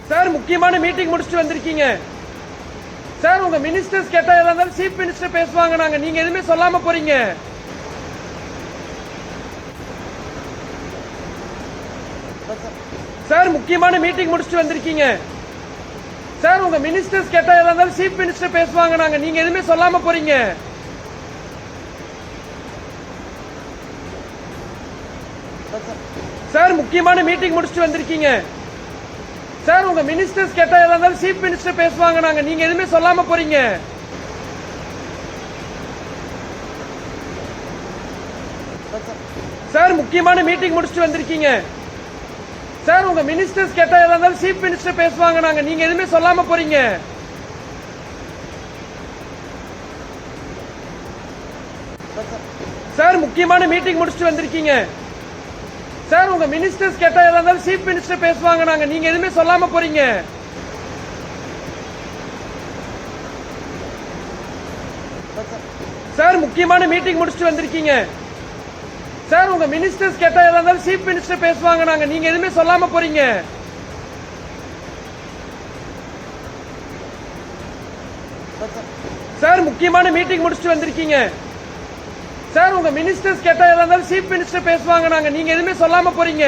Sir முக்கியமான meeting முடிச்சுட்டு வந்திருக்கீங்க சார். உங்க மினிஸ்டர்ஸ் கேட்டா ஏதா இருந்தாலும் சீஃப் மினிஸ்டர் பேசுவாங்க. நாங்க நீங்க எதுவுமே சொல்லாம போறீங்க. சார் முக்கியமான மீட்டிங் முடிச்சுட்டு வந்திருக்கீங்க சார். உங்க மினிஸ்டர்ஸ் கேட்டா ஏதா இருந்தாலும் சீஃப் மினிஸ்டர் பேசுவாங்க. நாங்க நீங்க எதுவுமே சொல்லாம போறீங்க. சார் முக்கியமான மீட்டிங் முடிச்சுட்டு வந்திருக்கீங்க சார். உங்க மினிஸ்டர்ஸ் கேட்டா ஏதா இருந்தாலும் சீஃப் மினிஸ்டர் பேசுவாங்க. நாங்க நீங்க எதுவுமே சொல்லாம போறீங்க. சார் முக்கியமான மீட்டிங் முடிச்சுட்டு வந்திருக்கீங்க சார். உங்க மினிஸ்டர்ஸ் கேட்டா ஏதா இருந்தாலும் சீஃப் மினிஸ்டர் பேசுவாங்க. நாங்க நீங்க எதுவுமே சொல்லாம போறீங்க. சார் முக்கியமான மீட்டிங் முடிச்சுட்டு வந்திருக்கீங்க சார். உங்க மினிஸ்டர்ஸ் கேட்டா ஏதா இருந்தாலும் சீஃப் மினிஸ்டர் பேசுவாங்க. நாங்க நீங்க எதுவுமே சொல்லாம போறீங்க. சார் முக்கியமான மீட்டிங் முடிச்சுட்டு வந்திருக்கீங்க சார். உங்க மினிஸ்டர்ஸ் கேட்டா ஏதா இருந்தாலும் சீஃப் மினிஸ்டர் பேசுவாங்க. நாங்க நீங்க எதுவுமே சொல்லாம போறீங்க. சார் முக்கியமான மீட்டிங் முடிச்சுட்டு வந்திருக்கீங்க சார். உங்க மினிஸ்டர்ஸ் கேட்டா ஏதா இருந்தாலும் சீஃப் மினிஸ்டர் பேசுவாங்க. நாங்க நீங்க எதுவுமே சொல்லாம போறீங்க. சார் முக்கியமான மீட்டிங் முடிச்சுட்டு வந்திருக்கீங்க சார். உங்க மினிஸ்டர்ஸ் கேட்டா ஏதா இருந்தாலும் சீஃப் மினிஸ்டர் பேசுவாங்க. நாங்க நீங்க எதுவுமே சொல்லாம போறீங்க.